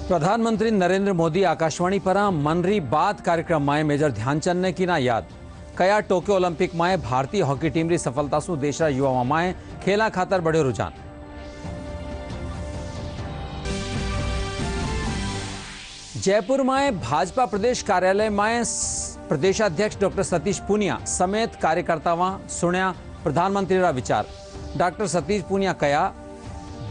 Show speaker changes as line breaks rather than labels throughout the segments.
प्रधानमंत्री नरेंद्र मोदी आकाशवाणी पर मन री बात कार्यक्रम में मेजर ध्यानचंद ने कीना याद कया टोक्यो ओलंपिक में भारतीय हॉकी टीम री सफलता सु देश युवाओं में खेला खातर बढ़्यो रुझान। जयपुर में भाजपा प्रदेश कार्यालय में प्रदेशाध्यक्ष डॉक्टर सतीश पूनिया समेत कार्यकर्ताओं सुनिया प्रधानमंत्री रा विचार। डॉक्टर सतीश पूनिया कया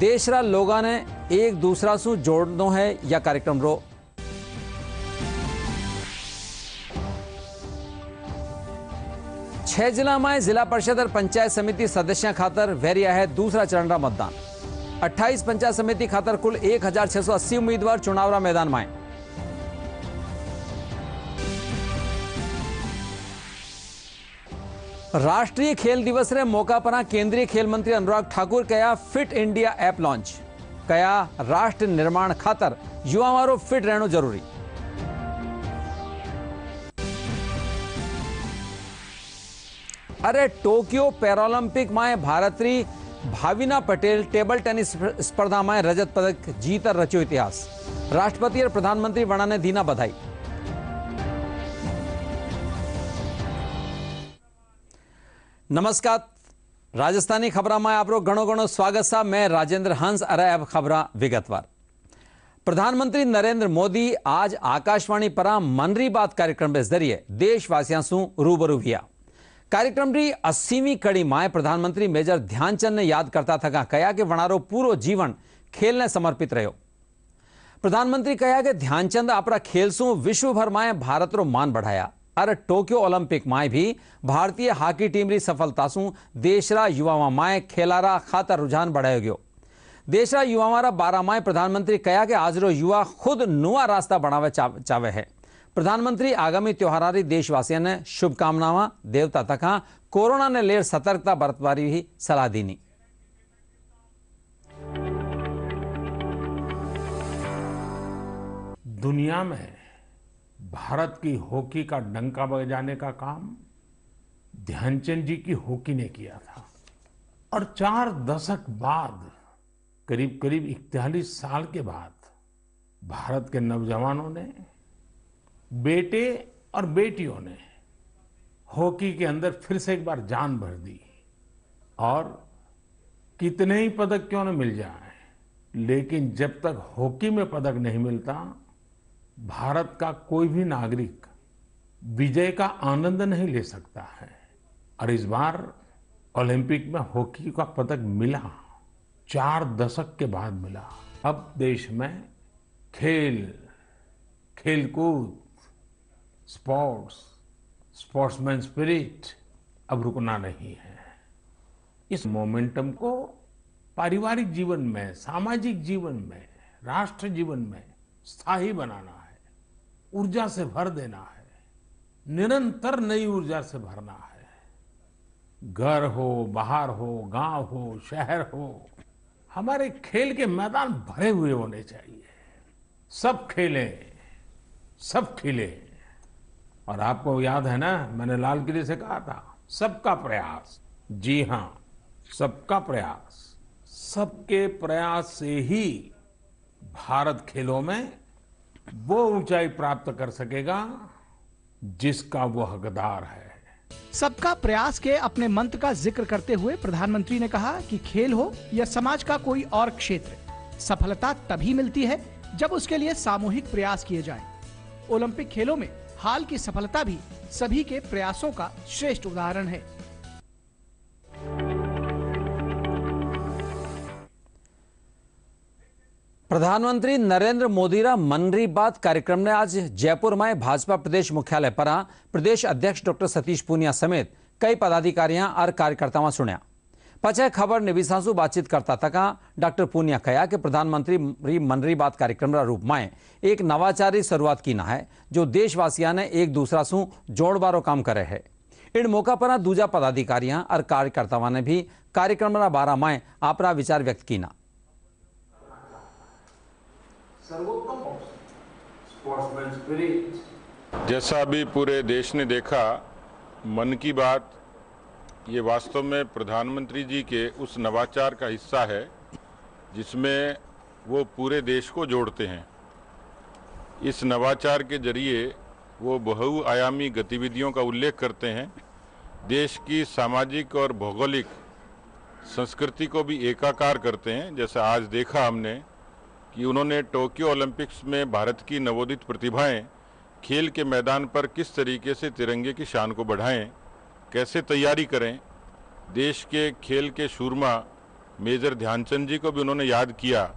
देश रा लोगों ने एक दूसरा सु जोड़नो है या कार्यक्रम रो। छह जिला में जिला परिषद और पंचायत समिति सदस्य खातर वेरिया है दूसरा चरण रा मतदान। 28 पंचायत समिति खातर कुल 1680 उम्मीदवार चुनाव रा मैदान में। राष्ट्रीय खेल दिवस रे मौका पर केंद्रीय खेल मंत्री अनुराग ठाकुर कया फिट इंडिया ऐप लॉन्च। कया राष्ट्र निर्माण खातर युवाओं फिट रहना जरूरी। अरे टोक्यो पैरालंपिक में भारतरी भाविना पटेल टेबल टेनिस स्पर्धा में रजत पदक जीत रचो इतिहास। राष्ट्रपति और प्रधानमंत्री वणा ने दीना बधाई। नमस्कार, राजस्थानी खबरा में आपरो घणो घणो स्वागत सा। मैं राजेंद्र हंस। अरे अब खबरा विगतवार। प्रधानमंत्री नरेंद्र मोदी आज आकाशवाणी पर मन री बात कार्यक्रम के जरिए देशवासियों से रूबरू हुआ। कार्यक्रम की 80वीं कड़ी में प्रधानमंत्री मेजर ध्यानचंद ने याद करता था कया कि वणारो पूरो जीवन खेल ने समर्पित रहो। प्रधानमंत्री कहा कि ध्यानचंद अपना खेल से विश्व भर में भारत रो मान बढ़ाया और टोक्यो ओलंपिक में भी भारतीय हॉकी टीम री सफलता से देश रा युवाओं में खेलारा खातर रुझान बढ़ाया गयो। देश रा युवाओं रा बारा में प्रधानमंत्री कहा कि आज रो युवा खुद नुआ रास्ता बनावे चावे है। प्रधानमंत्री आगामी त्योहार री देशवासियों ने शुभकामनावां देवता तथा कोरोना ने लेर सतर्कता बरतवारी ही सलाह दीनी।
दुनिया में भारत की हॉकी का डंका बजाने का काम ध्यानचंद जी की हॉकी ने किया था और 4 दशक बाद करीब करीब 41 साल के बाद भारत के नौजवानों ने, बेटे और बेटियों ने हॉकी के अंदर फिर से एक बार जान भर दी। और कितने ही पदक क्यों न मिल जाए, लेकिन जब तक हॉकी में पदक नहीं मिलता भारत का कोई भी नागरिक विजय का आनंद नहीं ले सकता है। और इस बार ओलंपिक में हॉकी का पदक मिला, 4 दशक के बाद मिला। अब देश में खेलकूद, स्पोर्ट्समैन स्पिरिट अब रुकना नहीं है। इस मोमेंटम को पारिवारिक जीवन में, सामाजिक जीवन में, राष्ट्र जीवन में स्थायी बनाना है, ऊर्जा से भर देना है, निरंतर नई ऊर्जा से भरना है। घर हो, बाहर हो, गांव हो, शहर हो, हमारे खेल के मैदान भरे हुए होने चाहिए। सब खेलें, सब खिले। और आपको याद है ना, मैंने लाल किले से कहा था सबका प्रयास। जी हां, सबका प्रयास। सबके प्रयास से ही भारत खेलों में वो ऊंचाई प्राप्त कर सकेगा जिसका वो हकदार है।
सबका प्रयास के अपने मंत्र का जिक्र करते हुए प्रधानमंत्री ने कहा कि खेल हो या समाज का कोई और क्षेत्र, सफलता तभी मिलती है जब उसके लिए सामूहिक प्रयास किए जाएं। ओलंपिक खेलों में हाल की सफलता भी सभी के प्रयासों का श्रेष्ठ उदाहरण है।
प्रधानमंत्री नरेंद्र मोदी रा मन री बात कार्यक्रम ने आज जयपुर में भाजपा प्रदेश मुख्यालय पर प्रदेश अध्यक्ष डॉक्टर सतीश पूनिया समेत कई पदाधिकारियों और कार्यकर्ताओं सुनिया। पचे खबर निविसासु बातचीत करता तक डॉक्टर पूनिया कहा कि प्रधानमंत्री मन री बात कार्यक्रम रा रूप में एक नवाचारी शुरुआत की ना है जो देशवासियों ने एक दूसरा सु जोड़बारो काम करे है। इन मौका पर दूजा पदाधिकारियों और कार्यकर्ताओं ने भी कार्यक्रम रा बारा में अपना विचार व्यक्त किया।
जैसा अभी पूरे देश ने देखा, मन की बात ये वास्तव में प्रधानमंत्री जी के उस नवाचार का हिस्सा है जिसमें वो पूरे देश को जोड़ते हैं। इस नवाचार के जरिए वो बहुआयामी गतिविधियों का उल्लेख करते हैं। देश की सामाजिक और भौगोलिक संस्कृति को भी एकाकार करते हैं। जैसा आज देखा हमने कि उन्होंने टोक्यो ओलंपिक्स में भारत की नवोदित प्रतिभाएं खेल के मैदान पर किस तरीके से तिरंगे की शान को बढ़ाएं, कैसे तैयारी करें। देश के खेल के शूरमा मेजर ध्यानचंद जी को भी उन्होंने याद किया।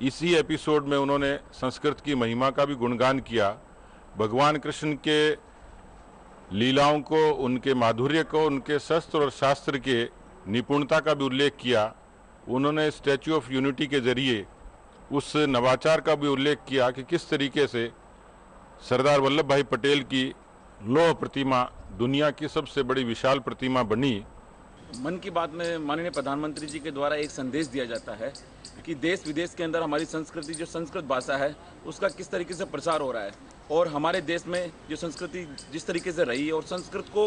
इसी एपिसोड में उन्होंने संस्कृत की महिमा का भी गुणगान किया। भगवान कृष्ण के लीलाओं को, उनके माधुर्य को, उनके शस्त्र और शास्त्र के निपुणता का भी उल्लेख किया। उन्होंने स्टैच्यू ऑफ यूनिटी के जरिए उस नवाचार का भी उल्लेख किया कि किस तरीके से सरदार वल्लभ भाई पटेल की लौह प्रतिमा दुनिया की सबसे बड़ी विशाल प्रतिमा बनी।
मन की बात में माननीय प्रधानमंत्री जी के द्वारा एक संदेश दिया जाता है कि देश विदेश के अंदर हमारी संस्कृति, जो संस्कृत भाषा है, उसका किस तरीके से प्रसार हो रहा है और हमारे देश में जो संस्कृति जिस तरीके से रही है और संस्कृत को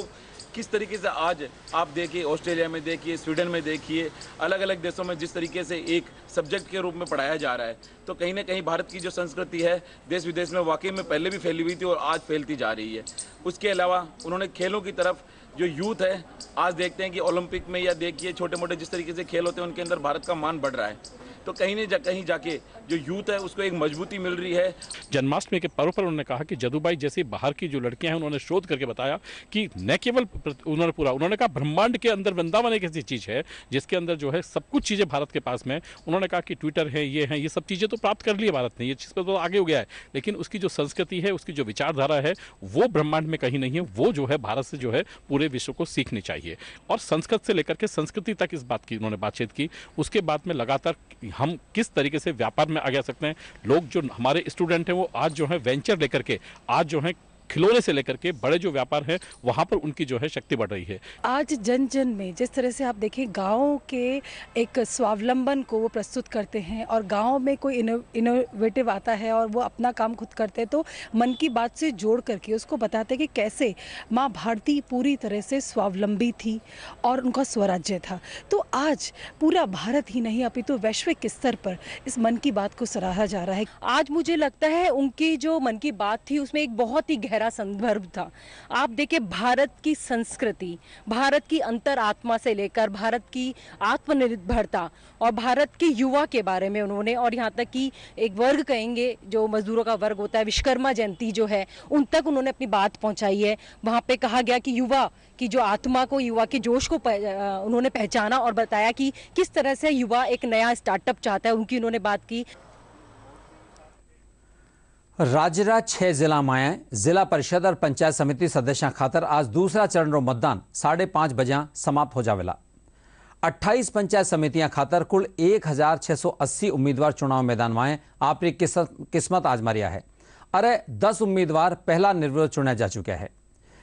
किस तरीके से आज आप देखिए, ऑस्ट्रेलिया में देखिए, स्वीडन में देखिए, अलग अलग देशों में जिस तरीके से एक सब्जेक्ट के रूप में पढ़ाया जा रहा है, तो कहीं ना कहीं भारत की जो संस्कृति है देश विदेश में वाकई में पहले भी फैली हुई थी और आज फैलती जा रही है। उसके अलावा उन्होंने खेलों की तरफ जो यूथ है, आज देखते हैं कि ओलंपिक में या देखिए छोटे मोटे जिस तरीके से खेल होते हैं उनके अंदर भारत का मान बढ़ रहा है, तो कहीं न कहीं जाके जो यूथ है उसको एक मजबूती मिल रही है।
जन्माष्टमी के पर्व पर उन्होंने कहा कि जदुबाई जैसी बाहर की जो लड़कियां हैं उन्होंने शोध करके बताया कि न केवल उन्होंने कहा ब्रह्मांड के अंदर वृंदावन एक ऐसी चीज है जिसके अंदर जो है सब कुछ चीजें भारत के पास में। उन्होंने कहा कि ट्विटर है, ये सब चीजें तो प्राप्त कर ली है भारत ने, ये चीज पर तो आगे हो गया है, लेकिन उसकी जो संस्कृति है, उसकी जो विचारधारा है वो ब्रह्मांड में कहीं नहीं है। वो जो है भारत से जो है पूरे विश्व को सीखनी चाहिए। और संस्कृत से लेकर के संस्कृति तक इस बात की उन्होंने बातचीत की। उसके बाद में लगातार हम किस तरीके से व्यापार में आगे आ सकते हैं। लोग जो हमारे स्टूडेंट हैं वो आज जो है वेंचर लेकर के, आज जो है खिलौने से लेकर के बड़े जो व्यापार है वहाँ पर उनकी जो है शक्ति बढ़ रही है।
आज जन जन में जिस तरह से आप देखें गाँव के एक स्वावलंबन को वो प्रस्तुत करते हैं और गाँव में कोई इनोवेटिव आता है और वो अपना काम खुद करते हैं, तो मन की बात से जोड़ करके उसको बताते हैं कि कैसे माँ भारती पूरी तरह से स्वावलंबी थी और उनका स्वराज्य था। तो आज पूरा भारत ही नहीं अपितु वैश्विक स्तर पर इस मन की बात को सराहा जा रहा है। आज मुझे लगता है उनकी जो मन की बात थी उसमें एक बहुत ही गहरा संदर्भ था। आप देखिए भारत की संस्कृति, भारत की अंतरात्मा से लेकर भारत की आत्मनिर्भरता और भारत के युवा के बारे में उन्होंने, और यहाँ तक कि एक वर्ग कहेंगे जो मजदूरों का वर्ग होता है, विश्वकर्मा जयंती जो है, उन तक उन्होंने अपनी बात पहुँचाई है। वहाँ पे कहा गया कि युवा की जो आत्मा को, युवा के जोश को उन्होंने पहचाना और बताया कि किस तरह से युवा एक नया स्टार्टअप चाहता है, उनकी उन्होंने बात की।
राज्य 6 जिला में जिला परिषद और पंचायत समिति सदस्यों खातर आज दूसरा चरण रो मतदान 5:30 बजे समाप्त हो जावेला। 28 पंचायत समितियां खातर कुल 1680 उम्मीदवार चुनाव मैदान में अपनी किस्मत आजमा है। अरे 10 उम्मीदवार पहला निर्विरोध चुने जा चुके हैं।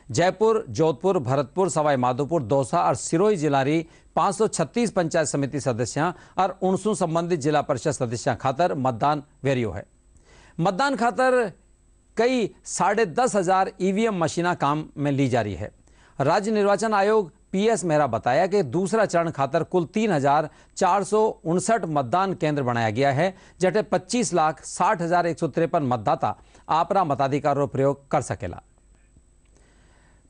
जयपुर, जोधपुर, भरतपुर, सवाई माधोपुर, दौसा और सिरोही जिला री 536 पंचायत समिति सदस्यों और 19 संबंधित जिला परिषद सदस्यों खातर मतदान वेरियो है। मतदान खातर कई 10,500 ईवीएम मशीना काम में ली जा रही है। राज्य निर्वाचन आयोग पीएस मेहरा बताया कि दूसरा चरण खातर कुल 3,459 मतदान केंद्र बनाया गया है, जटे 25,60,153 मतदाता आपरा मताधिकार प्रयोग कर सकेला।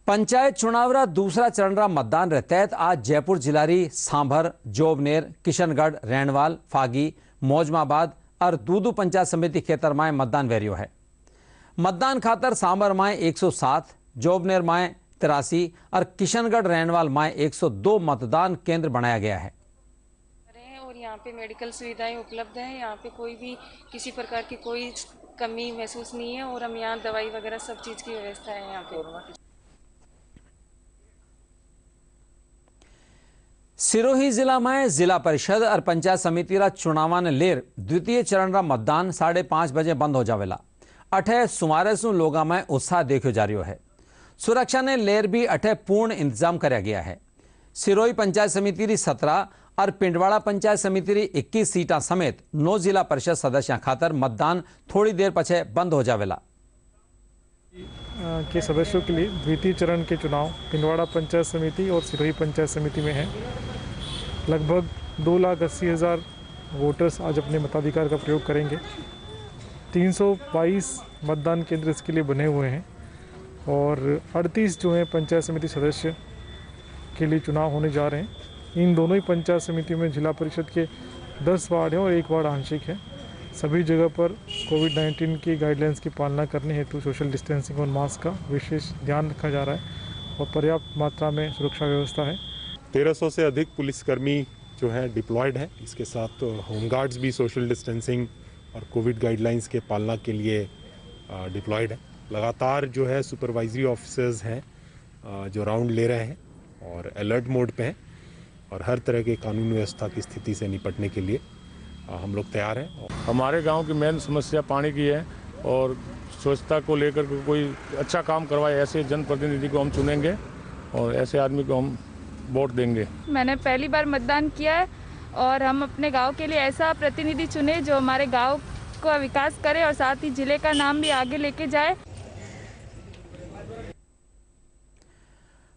पंचायत चुनाव रा दूसरा चरण रा मतदान रे तहत आज जयपुर जिला री सांभर, जोबनेर, किशनगढ़, रैणवाल, फागी, मौजमाबाद और दूदू पंचायत समिति खेतर में मतदान वेरियो है। मतदान खातर सांबर में 107, जोबनेर में 83 और किशनगढ़, रैणवाल में 102 मतदान केंद्र बनाया गया है।
और यहाँ पे मेडिकल सुविधाएं उपलब्ध हैं। यहाँ पे कोई भी किसी प्रकार की कोई कमी महसूस नहीं है और हम यहाँ दवाई वगैरह सब चीज़ की व्यवस्था है यहाँ पे।
सिरोही जिला में जिला परिषद और पंचायत समिति रा चुनाव ने लेर द्वितीय चरण रा मतदान 5:30 बजे बंद हो जावेला। अठे सुमारे सु लोगा में उत्साह देखो जा रही है। सुरक्षा ने लेर भी अठे पूर्ण इंतजाम कराया गया है। सिरोही पंचायत समिति री 17 और पिंडवाड़ा पंचायत समिति री 21 सीटा समेत 9 जिला परिषद सदस्यों खातर मतदान थोड़ी देर पछे बंद हो जावेला।
के सदस्यों के लिए द्वितीय चरण के चुनाव पिंडवाड़ा पंचायत समिति और सिरोही पंचायत समिति में है। लगभग 2,80,000 वोटर्स आज अपने मताधिकार का प्रयोग करेंगे। 322 मतदान केंद्र इसके लिए बने हुए हैं और 38 जो हैं पंचायत समिति सदस्य के लिए चुनाव होने जा रहे हैं। इन दोनों ही पंचायत समितियों में जिला परिषद के 10 वार्ड हैं और 1 वार्ड आंशिक है। सभी जगह पर कोविड-19 की गाइडलाइंस की पालना करने हेतु सोशल डिस्टेंसिंग और मास्क का विशेष ध्यान रखा जा रहा है और पर्याप्त मात्रा में सुरक्षा व्यवस्था है।
1300 से अधिक पुलिसकर्मी जो है डिप्लॉयड है। इसके साथ होमगार्ड्स भी सोशल डिस्टेंसिंग और कोविड गाइडलाइंस के पालना के लिए डिप्लॉयड है। लगातार जो है सुपरवाइजरी ऑफिसर्स हैं जो राउंड ले रहे हैं और अलर्ट मोड पे हैं और हर तरह के कानून व्यवस्था की स्थिति से निपटने के लिए हम लोग तैयार हैं।
हमारे गांव की मेन समस्या पानी की है और स्वच्छता को लेकर के कोई अच्छा काम करवाए ऐसे जनप्रतिनिधि को हम चुनेंगे और ऐसे आदमी को हम वोट देंगे।
मैंने पहली बार मतदान किया है और हम अपने गांव के लिए ऐसा प्रतिनिधि चुने जो हमारे गांव का विकास करे और साथ ही जिले का नाम भी आगे लेके जाए।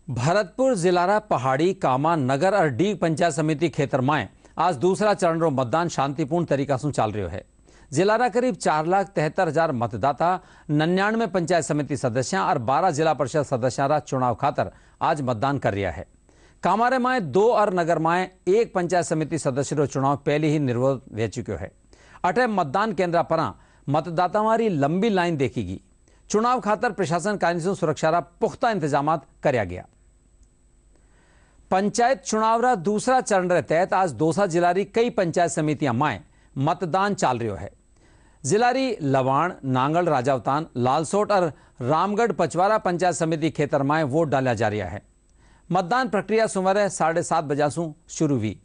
भरतपुर जिलारा पहाड़ी कामा नगर और डी पंचायत समिति खेतरमाए आज दूसरा चरण रो मतदान शांतिपूर्ण तरीका से चाल रहा है। जिलारा करीब 4,73,000 मतदाता 99 पंचायत समिति सदस्य और 12 जिला परिषद सदस्या चुनाव खातर आज मतदान कर रहा है। कामारे माए 2 और नगर माए 1 पंचायत समिति सदस्य रो चुनाव पहले ही निर्वोध रह चुक्यो है। अटे मतदान केंद्र पर मतदाता मारी लंबी लाइन देखेगी। चुनाव खातर प्रशासन कानून सुरक्षा पुख्ता इंतजाम करया गया। पंचायत चुनाव रा दूसरा चरण रे तहत आज दौसा जिलारी कई पंचायत समितियां माए मतदान चाल रहा है। जिलारी लवाण, नांगल, राजावतान, लालसोट और रामगढ़ पचवारा पंचायत समिति खेतर माए वोट डाला जा रहा है। मतदान प्रक्रिया सुमारे 7:30 बजे से शुरू हुई।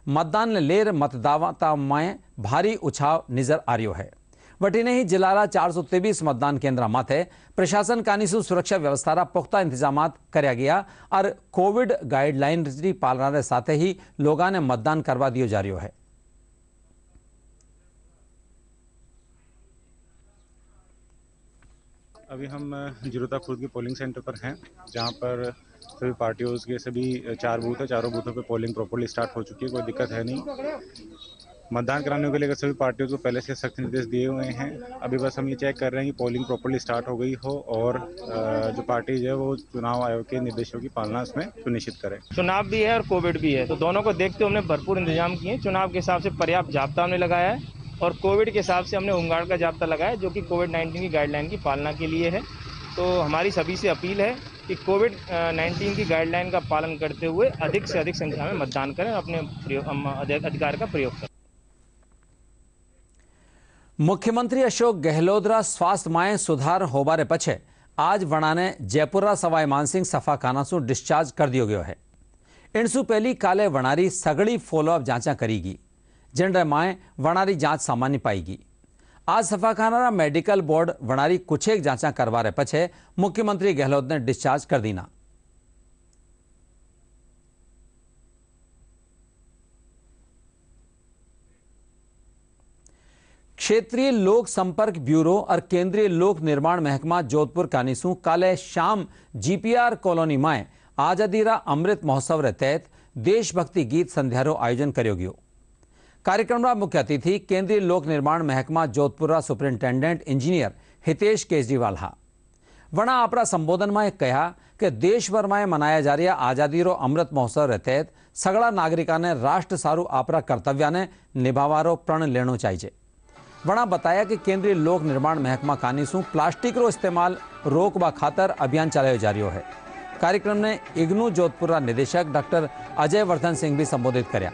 मतदान ने लेर मतदाता माए भारी उछाव नजर आ रहा है। वटीने ही जिलारा 423 मतदान केंद्र माथे प्रशासन कानून सुरक्षा व्यवस्था पुख्ता इंतजाम करया गया और कोविड गाइडलाइन की पालना के साथ ही लोगों ने मतदान करवा दियो जा रहा है।
अभी हम जिरोता खुर्द के पोलिंग सेंटर पर हैं जहां पर सभी पार्टियों के सभी 4 बूथ है। चारों बूथों पे पोलिंग प्रॉपर्ली स्टार्ट हो चुकी है, कोई दिक्कत है नहीं। मतदान कराने को लेकर सभी पार्टियों को पहले से सख्त निर्देश दिए हुए हैं। अभी बस हम ये चेक कर रहे हैं कि पोलिंग प्रॉपर्ली स्टार्ट हो गई हो और जो पार्टीज है वो चुनाव आयोग के निर्देशों की पालना उसमें सुनिश्चित करें।
चुनाव भी है और कोविड भी है, तो दोनों को देखते हुए हमने भरपूर इंतजाम किए। चुनाव के हिसाब से पर्याप्त जाब्ता हमने लगाया है और कोविड के हिसाब से हमने होमगार्ड का जाब्ता लगाया जो कि कोविड-19 की गाइडलाइन की पालना के लिए है। तो हमारी सभी से अपील है कि कोविड-19 की गाइडलाइन का पालन करते हुए अधिक से अधिक संख्या में मतदान करें, अपने अधिकार का प्रयोग करें।
मुख्यमंत्री अशोक गहलोत स्वास्थ्य माए सुधार होबारे पछे आज वणाने जयपुर सवाई मानसिंह सफाखाना से डिस्चार्ज कर दियो गयो है। इनसु पहली काले वणारी सगड़ी फॉलोअप जांचा करीगी जिनरे माए वणारी जांच सामान्य पाईगी। आज सफाखाना मेडिकल बोर्ड वणारी कुछ एक जांचा करवारे पछे मुख्यमंत्री गहलोत ने डिस्चार्ज कर दीना। क्षेत्रीय लोक संपर्क ब्यूरो और केंद्रीय लोक निर्माण महकमा जोधपुर कानीसू काले शाम जीपीआर कॉलोनी माए आजादीरा अमृत महोत्सव रे तहत देशभक्ति गीत संध्यारो आयोजन करो गयो। कार्यक्रम रा मुख्य अतिथि केंद्रीय लोक निर्माण महकमा जोधपुर सुपरिंटेंडेंट इंजीनियर हितेश केजरीवाल हा। वणा अपना संबोधन में कहा कि देशभर में मनाया जा रहा आजादी रो अमृत महोत्सव रे तहत सगड़ा नागरिका ने राष्ट्र सारू आपरा कर्तव्य ने निभावारो प्रण लेनो चाहिए। वणा बताया कि केंद्रीय लोक निर्माण महकमा कानीसू प्लास्टिक रो इस्तेमाल रोकवा खातर अभियान चलायो जा रहा है। कार्यक्रम ने इग्नू जोधपुर निदेशक डॉक्टर अजय वर्धन सिंह भी संबोधित कर्या।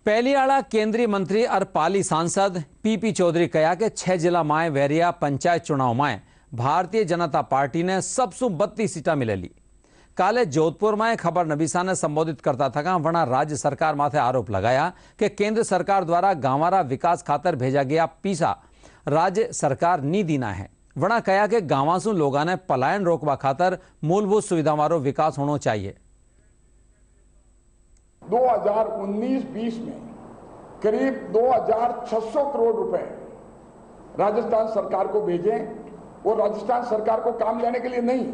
पहलीआड़ा केंद्रीय मंत्री और पाली सांसद पीपी चौधरी कहा कि 6 जिला माए वेरिया पंचायत चुनाव माए भारतीय जनता पार्टी ने सबसु 32 सीटा मिलेली। काले जोधपुर में खबर नबीसा ने संबोधित करता था वणा राज्य सरकार माथे आरोप लगाया कि केंद्र सरकार द्वारा गांवारा विकास खातर भेजा गया पीसा राज्य सरकार नी दीना है। वणा कहा कि गांवासु लोगों ने पलायन रोकवा खातर मूलभूत सुविधा वारो विकास होना चाहिए।
2019-20 में करीब 2600 करोड़ रुपए राजस्थान सरकार को भेजे। वो राजस्थान सरकार को काम लेने के लिए नहीं,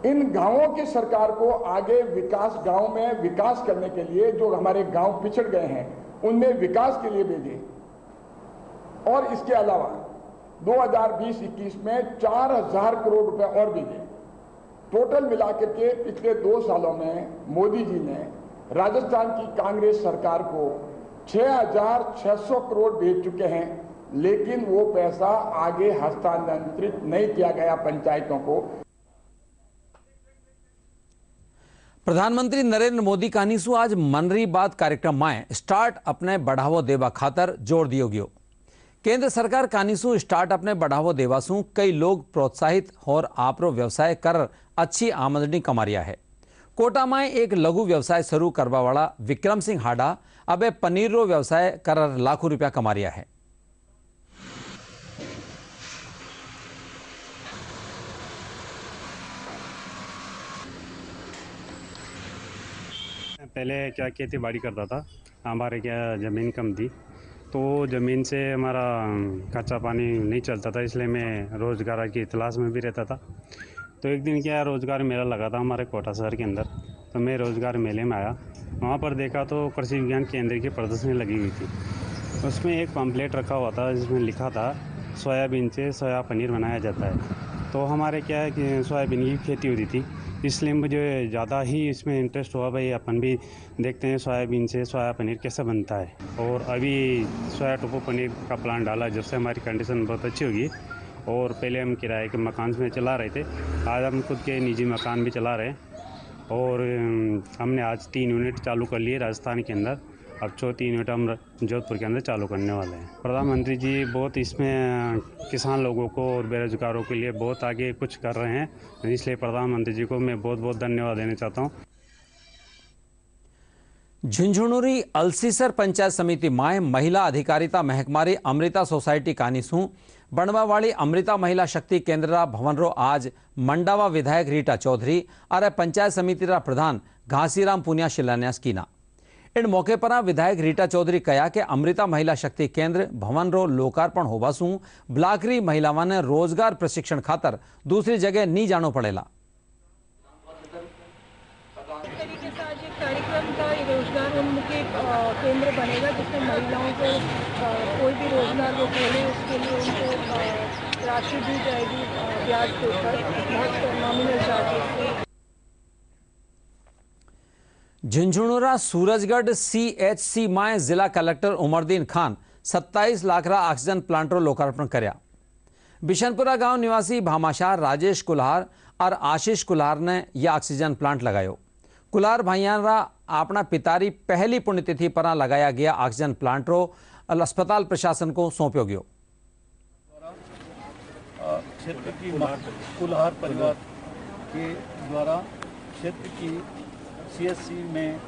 इन गांवों की सरकार को आगे विकास, गांव में विकास करने के लिए, जो हमारे गांव पिछड़ गए हैं उनमें विकास के लिए भेजे। और इसके अलावा 2020-21 में 4000 करोड़ रुपए और भेजे। टोटल मिलाकर के पिछले 2 सालों में मोदी जी ने राजस्थान की कांग्रेस सरकार को 6600 करोड़ भेज चुके हैं, लेकिन वो पैसा आगे हस्तांतरित नहीं किया गया पंचायतों को।
प्रधानमंत्री नरेंद्र मोदी कहनीसु आज मन री बात कार्यक्रम में स्टार्ट अपने बढ़ावो देवा खातर जोर दियो गयो। केंद्र सरकार कहनीसु स्टार्ट अपने बढ़ावो देवासु कई लोग प्रोत्साहित और आपरो व्यवसाय कर अच्छी आमदनी कमा रिया है। कोटा में एक लघु व्यवसाय शुरू करवा वाला विक्रम सिंह हाडा अबे पनीर रो व्यवसाय कर लाखों रुपया कमा रिया है।
पहले क्या खेती बाड़ी करता था, हमारे क्या ज़मीन कम थी, तो ज़मीन से हमारा कच्चा पानी नहीं चलता था, इसलिए मैं रोज़गार की तलाश में भी रहता था। तो एक दिन क्या रोज़गार मेला लगा था हमारे कोटा शहर के अंदर, तो मैं रोज़गार मेले में आया। वहाँ पर देखा तो कृषि विज्ञान केंद्र की प्रदर्शनी लगी हुई थी। उसमें एक पम्पलेट रखा हुआ था जिसमें लिखा था सोयाबीन से सोया पनीर बनाया जाता है। तो हमारे क्या है कि सोयाबीन की खेती होती थी, इसलिए मुझे ज़्यादा ही इसमें इंटरेस्ट हुआ, भाई अपन भी देखते हैं सोयाबीन से सोया पनीर कैसे बनता है। और अभी सोया टोफू पनीर का प्लान डाला, जब से हमारी कंडीशन बहुत अच्छी होगी। और पहले हम किराए के मकान में चला रहे थे, आज हम खुद के निजी मकान भी चला रहे हैं। और हमने आज 3 यूनिट चालू कर लिए राजस्थान के अंदर, अब 3 यूनिट हम जोधपुर के अंदर चालू करने वाले हैं। प्रधानमंत्री जी बहुत इसमें किसान लोगों को और बेरोजगारों के लिए बहुत आगे कुछ कर रहे हैं, इसलिए प्रधानमंत्री जी को मैं बहुत बहुत धन्यवाद देना चाहता हूँ।
झुंझुनूरी अलसीसर पंचायत समिति माय महिला अधिकारिता महकमारी अमृता सोसायटी कानीसू बनवावाड़ी अमृता महिला शक्ति केंद्र भवन रो आज मंडावा विधायक रीटा चौधरी और पंचायत समिति रा प्रधान घासीराम पुनिया शिलान्यास कीना। इन मौके पर विधायक रीटा चौधरी कहा कि अमृता महिला शक्ति केंद्र भवन रो लोकार्पण होवासू ब्लाकरी महिलाओं ने रोजगार प्रशिक्षण खातर दूसरी जगह नहीं जानो पड़ेला।
कार्यक्रम का रोजगार उन्मुखी केंद्र बनेगा, जिसमें महिलाओं को कोई भी रोजगार वो खोले उसके लिए उनको राशि दी जाएगी ब्याज के ऊपर, बहुत नॉमिनल चार्जेस।
झुंझुनूरा सूरजगढ़ CHC में जिला कलेक्टर उमरदीन खान 27 लाख रा ऑक्सीजन प्लांट रो लोकार्पण कर्या। बिशनपुरा गांव निवासी भामाशाह राजेश कुल्हार और आशीष कुल्हार ने यह ऑक्सीजन प्लांट लगायो। कुल्हार भाइयां रा अपना पितारी पहली पुण्यतिथि पर लगाया गया ऑक्सीजन प्लांट रो अस्पताल प्रशासन को सौंप्यो गयो।
क्षेत्र की कुल्हार परिवार के द्वारा क्षेत्र की CHC में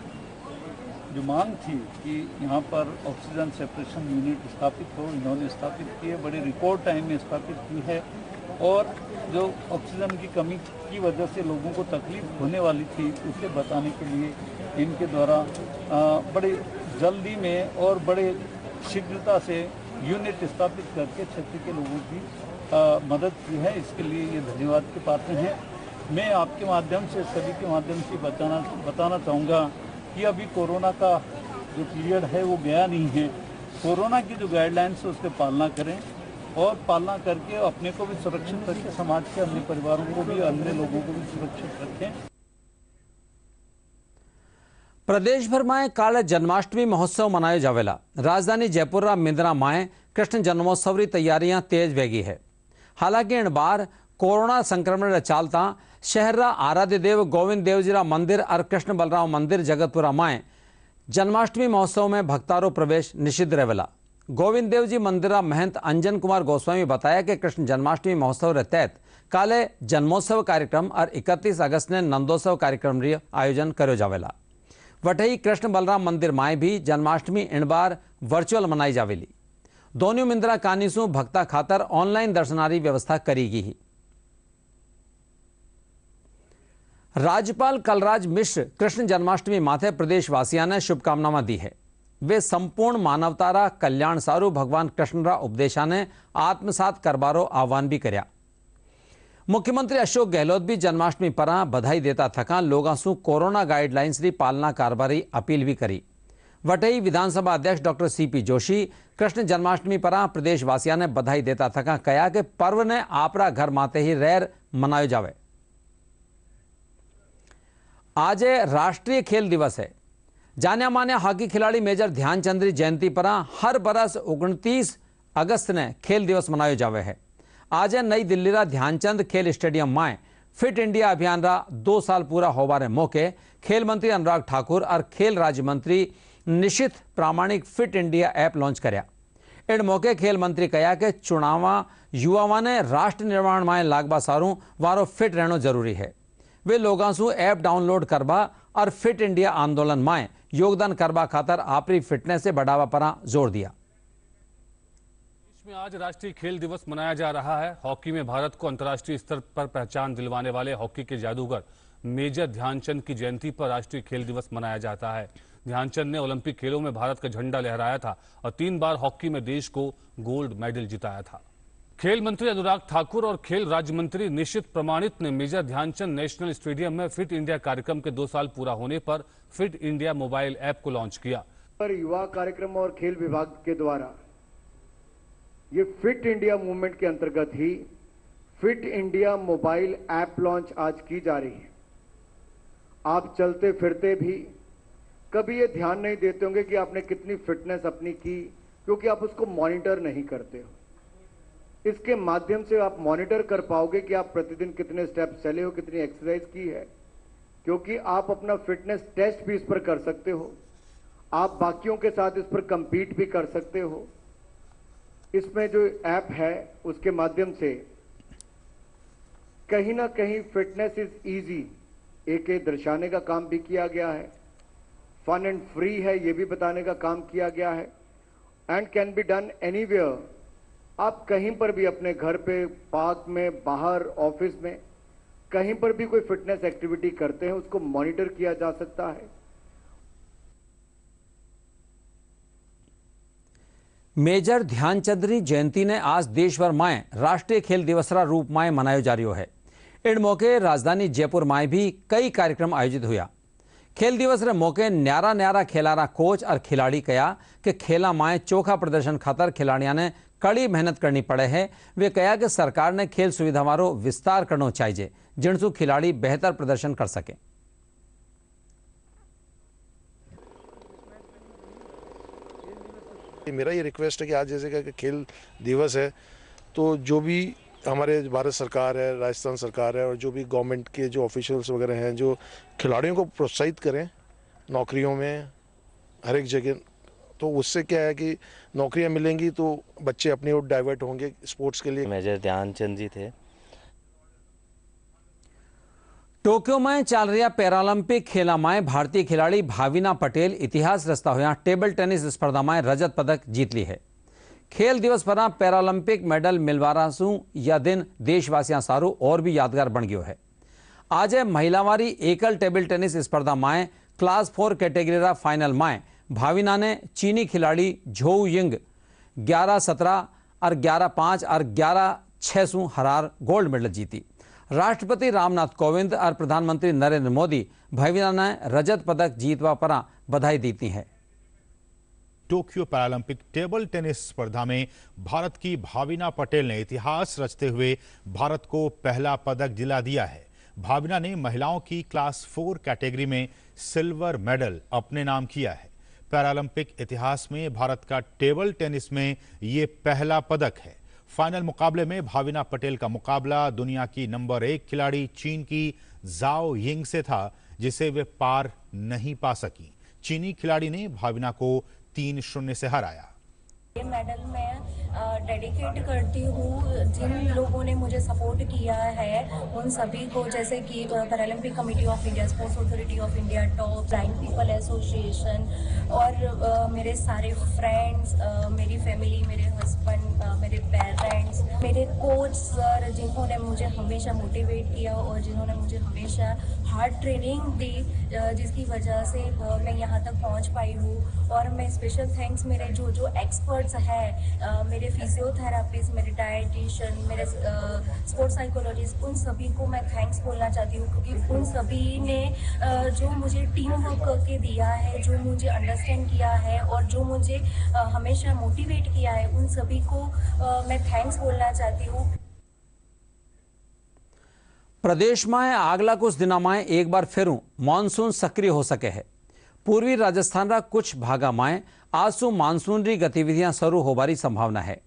जो मांग थी कि यहाँ पर ऑक्सीजन सेपरेशन यूनिट स्थापित हो, इन्होंने स्थापित किए, बड़े रिकॉर्ड टाइम में स्थापित की है। और जो ऑक्सीजन की कमी की वजह से लोगों को तकलीफ होने वाली थी, उसे बताने के लिए इनके द्वारा बड़े जल्दी में और बड़े शीघ्रता से यूनिट स्थापित करके क्षेत्र के लोगों की मदद की है। इसके लिए ये धन्यवाद के पात्र हैं। मैं आपके माध्यम से, सभी के माध्यम से बताना चाहूँगा कि अभी कोरोना का जो पीरियड है वो गया नहीं है। कोरोना की जो गाइडलाइंस है उसकी पालना करें और पालना करके अपने को भी सुरक्षित रखें, समाज के अन्य परिवारों को भी, अन्य लोगों को भी सुरक्षित रखें।
प्रदेश भर में काले जन्माष्टमी महोत्सव मनायो जावेला। राजधानी जयपुर रा मिंदरा माए कृष्ण जन्मोत्सव री तैयारियां तेज वेगी है। हालांकि इन बार कोरोना संक्रमण रे चालता शहर रा आराध्य देव गोविंद देव जी रा मंदिर और कृष्ण बलराम मंदिर जगतपुरा माए जन्माष्टमी महोत्सव में भक्तारों प्रवेश निषिद्ध रहेला। गोविंद देव जी मंदिर महंत अंजन कुमार गोस्वामी बताया कि कृष्ण जन्माष्टमी महोत्सव के तहत काले जन्मोत्सव कार्यक्रम और 31 अगस्त ने नंदोत्सव कार्यक्रम री आयोजन करो जावेला। वटही कृष्ण बलराम मंदिर माए भी जन्माष्टमी इन बार वर्चुअल मनाई जावेली। दोनों मिंदरा कानीसू भक्ता खातर ऑनलाइन दर्शनारी व्यवस्था करेगी ही। राज्यपाल कलराज मिश्र कृष्ण जन्माष्टमी माथे प्रदेशवासियों ने शुभकामनाएं दी है। वे संपूर्ण मानवता रा कल्याण सारू भगवान कृष्ण रा उपदेशा ने आत्मसात करबारो आह्वान भी कर्या। मुख्यमंत्री अशोक गहलोत भी जन्माष्टमी पर बधाई देता थका लोगों से कोरोना गाइडलाइंस की पालना कारभारी अपील भी करी। वटई विधानसभा अध्यक्ष डॉक्टर सीपी जोशी कृष्ण जन्माष्टमी पर प्रदेशवासियों ने बधाई देता थका कहा कि पर्व ने आपरा घर माते ही रैर मनायो जावे। आज राष्ट्रीय खेल दिवस है। जाने माने हॉकी खिलाड़ी मेजर ध्यानचंद की जयंती पर हर बरस 29 अगस्त ने खेल दिवस मनायो जावे है। आज नई दिल्ली रा ध्यानचंद खेल स्टेडियम में फिट इंडिया अभियान रा 2 साल पूरा होबारे मौके खेल मंत्री अनुराग ठाकुर और खेल राज्य मंत्री निशित प्रामाणिक फिट इंडिया ऐप लॉन्च करया। इन मौके खेल मंत्री कहा कि चुनावा युवाओं ने राष्ट्र निर्माण में लागबा सारू वारो फिट रहना जरूरी है। वे लोगों से ऐप डाउनलोड करवा और फिट इंडिया आंदोलन में योगदान करवा खातर आपरी फिटनेस से बढ़ावा पर जोर दिया।
देश में आज राष्ट्रीय खेल दिवस मनाया जा रहा है। हॉकी में भारत को अंतर्राष्ट्रीय स्तर पर पहचान दिलवाने वाले हॉकी के जादूगर मेजर ध्यानचंद की जयंती पर राष्ट्रीय खेल दिवस मनाया जाता है। ध्यानचंद ने ओलंपिक खेलों में भारत का झंडा लहराया था और 3 बार हॉकी में देश को गोल्ड मेडल जिताया था। खेल मंत्री अनुराग ठाकुर और खेल राज्य मंत्री निशित प्रमाणित ने मेजर ध्यानचंद नेशनल स्टेडियम में फिट इंडिया कार्यक्रम के 2 साल पूरा होने पर फिट इंडिया मोबाइल ऐप को लॉन्च किया।
पर युवा कार्यक्रम और खेल विभाग के द्वारा ये फिट इंडिया मूवमेंट के अंतर्गत ही fit India mobile app launch आज की जा रही है। आप चलते फिरते भी कभी ये ध्यान नहीं देते होंगे कि आपने कितनी फिटनेस अपनी की, क्योंकि आप उसको मॉनिटर नहीं करते हो। इसके माध्यम से आप मॉनिटर कर पाओगे कि आप प्रतिदिन कितने स्टेप्स चले हो, कितनी एक्सरसाइज की है, क्योंकि आप अपना फिटनेस टेस्ट भी इस पर कर सकते हो। आप बाकियों के साथ इस पर कंपीट भी कर सकते हो। इसमें जो ऐप है उसके माध्यम से कहीं ना कहीं फिटनेस इज इजी एक दर्शाने का काम भी किया गया है। फन एंड फ्री है ये भी बताने का काम किया गया है। And can be done anywhere. आप कहीं पर भी, अपने घर पे, पार्क में, बाहर, ऑफिस में, कहीं पर भी कोई फिटनेस एक्टिविटी करते हैं उसको मॉनिटर किया जा सकता है।
मेजर ध्यानचंद की जयंती ने आज देश भर में राष्ट्रीय खेल दिवस रा रूप में मनायो जा रहा है। इन मौके राजधानी जयपुर में भी कई कार्यक्रम आयोजित हुआ। खेल दिवस रे मौके न्यारा न्यारा खेलारा कोच और खिलाड़ी कहा कि खेला में चोखा प्रदर्शन खातर खिलाड़ियों ने कड़ी मेहनत करनी पड़े है। वे कहा कि सरकार ने खेल सुविधा वारो विस्तार करना चाहिए जिनसु खिलाड़ी बेहतर प्रदर्शन कर सके।
मेरा ये रिक्वेस्ट है कि आज जैसे कि खेल दिवस है तो जो भी हमारे भारत सरकार है, राजस्थान सरकार है और जो भी गवर्नमेंट के जो ऑफिशियल्स वगैरह हैं जो खिलाड़ियों को प्रोत्साहित करें नौकरियों में हर एक जगह। तो उससे क्या है कि नौकरियां मिलेंगी तो बच्चे अपनी ओर डाइवर्ट होंगे स्पोर्ट्स के लिए।
मेजर ध्यानचंद जी थे।
टोक्यो में चल रहा पैरालंपिक खेला में भारतीय खिलाड़ी भाविना पटेल इतिहास रचता हुआ टेबल टेनिस स्पर्धा में रजत पदक जीत ली है। खेल दिवस पर पैरालंपिक मेडल मिलवारा सु यह दिन देशवासियों सारू और भी यादगार बन गयो है। आज महिलावारी एकल टेबल टेनिस स्पर्धा में क्लास 4 कैटेगरी रा फाइनल में भाविना ने चीनी खिलाड़ी झोउ यिंग 11-17 और 11-5 और 11-6 सु हरार गोल्ड मेडल जीती। राष्ट्रपति रामनाथ कोविंद और प्रधानमंत्री नरेंद्र मोदी भाविना ने रजत पदक जीतवा पर बधाई दी है।
टोक्यो पैरालंपिक टेबल टेनिस स्पर्धा में भारत की भाविना पटेल ने इतिहास रचते हुए भारत को पहला पदक दिला दिया है। भाविना ने महिलाओं की क्लास 4 कैटेगरी में सिल्वर मेडल अपने नाम किया है। पैरालंपिक इतिहास में भारत का टेबल टेनिस में ये पहला पदक है। फाइनल मुकाबले में भाविना पटेल का मुकाबला दुनिया की नंबर 1 खिलाड़ी चीन की जाओ यिंग से था जिसे वे पार नहीं पा सकी। चीनी खिलाड़ी ने भाविना को 3-0 से हराया।
ये मेडल मैं डेडिकेट करती हूँ जिन लोगों ने मुझे सपोर्ट किया है उन सभी को, जैसे कि Paralympic committee of India, sports authority of India, top blind people association और मेरे सारे फ्रेंड्स, मेरी फैमिली, मेरे हस्बैंड, मेरे पेरेंट्स, मेरे कोच सर जिन्होंने मुझे हमेशा मोटिवेट किया और जिन्होंने मुझे हमेशा हार्ड ट्रेनिंग दी, जिसकी वजह से मैं यहाँ तक पहुँच पाई हूँ। और मैं स्पेशल थैंक्स मेरे जो एक्सपर्ट्स हैं, मेरे फिजियोथेरापिस्ट, मेरे डाइटिशियन, मेरे स्पोर्ट्स साइकोलॉजिस्ट, उन सभी को मैं थैंक्स बोलना चाहती हूँ, क्योंकि उन सभी ने जो मुझे टीम वर्क करके दिया है, जो मुझे अंडरस्टैंड किया है और जो मुझे हमेशा मोटिवेट किया है, उन सभी को मैं थैंक्स बोलना चाहती हूँ।
प्रदेश में आगला कुछ दिनों में एक बार फिर मॉनसून सक्रिय हो सके है। पूर्वी राजस्थान रा कुछ भागा में आज सु मानसून री गतिविधियां शुरू होबारी संभावना है।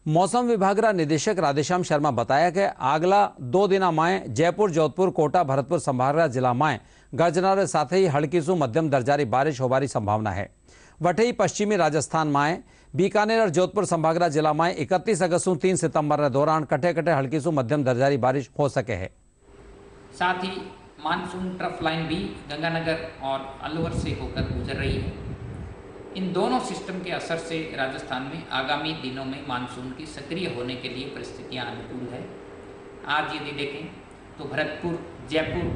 मौसम विभाग रा निदेशक राधेश्याम शर्मा बताया कि आगला 2 दिनों में जयपुर, जोधपुर, कोटा, भरतपुर संभाग रा जिला में गर्जना के साथ ही हल्की सु मध्यम दर्जारी बारिश होबारी संभावना है। वटे ही पश्चिमी राजस्थान में बीकानेर और जोधपुर संभाग रा जिला में 31 अगस्त 3 सितंबर के दौरान कटे कटे हल्की सु मध्यम दर्जारी बारिश हो सके है।
साथ ही मानसून ट्रफ लाइन भी गंगानगर और अलवर से होकर गुजर रही है। इन दोनों सिस्टम के असर से राजस्थान में आगामी दिनों में मानसून की सक्रिय होने के लिए परिस्थितियां अनुकूल है। आज यदि देखें तो भरतपुर, जयपुर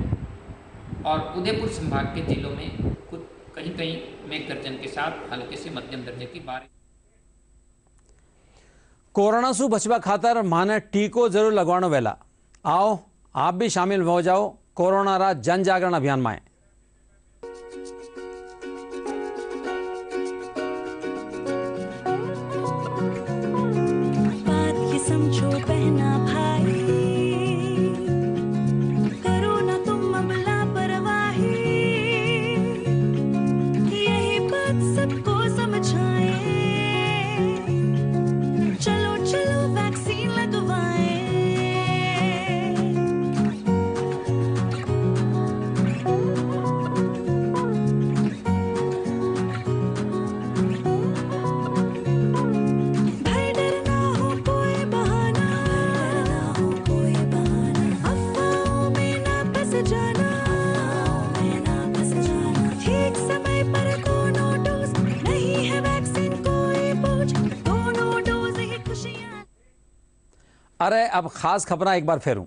और उदयपुर संभाग के जिलों में कुछ कहीं मेघ गर्जन के साथ हल्के से मध्यम दर्जे की बारिश।
कोरोना से बचवा खातर माने टीको जरूर लगवानो वेला। आओ आप भी शामिल हो जाओ कोरोना रा जन जागरण अभियान में।
बात ये समझो बहना भाई, करो ना तुम अब लापरवाही, यही बात सबको समझाएं, चलो चलो वैक्सीन लगवाएं।
अरे अब खास खबर एक बार फिर।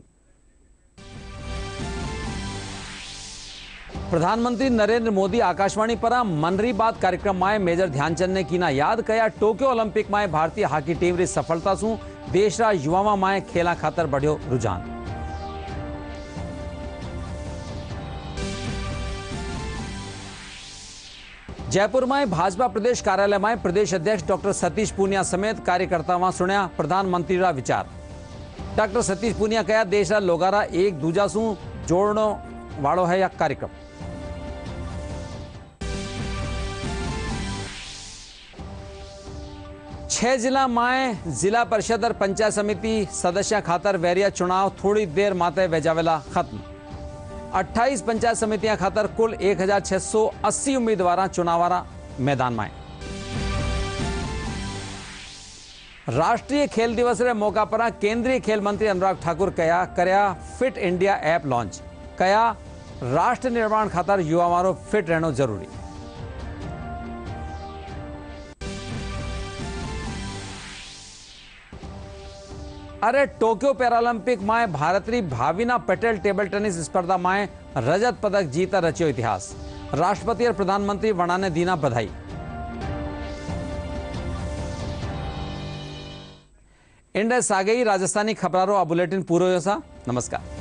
प्रधानमंत्री नरेंद्र मोदी आकाशवाणी पर मन की बात कार्यक्रम में मेजर ध्यानचंद ने कीना याद कया टोक्यो ओलंपिक में भारतीय हॉकी टीम री सफलता सु देश रा युवा में खेला खातर बढ़ियो रुझान। जयपुर में भाजपा प्रदेश कार्यालय में प्रदेश अध्यक्ष डॉक्टर सतीश पूनिया समेत कार्यकर्ताओं सुनिया प्रधानमंत्री रा विचार। डॉक्टर सतीश पूनिया कहा देश रा लोगारा एक दूजा सु जोड़नो वालो है यह कार्यक्रम। छह जिला में जिला परिषद और पंचायत समिति सदस्य खातर वैरिया चुनाव थोड़ी देर माते वेजावेला खत्म। 28 पंचायत समितियां खातर कुल 1680 उम्मीदवार चुनावारा मैदान में। राष्ट्रीय खेल दिवस रे मौका पर केंद्रीय खेल मंत्री अनुराग ठाकुर कया करया फिट इंडिया ऐप लॉन्च। कया राष्ट्र निर्माण खातर युवाओं फिट रहना जरूरी। अरे टोक्यो पैरालंपिक में भारतीय भाविना पटेल टेबल टेनिस स्पर्धा में रजत पदक जीता रचियो इतिहास। राष्ट्रपति और प्रधानमंत्री वणा ने दीना बधाई। इंडस आ गई राजस्थानी खबरों आ बुलेटिन पूरो। नमस्कार।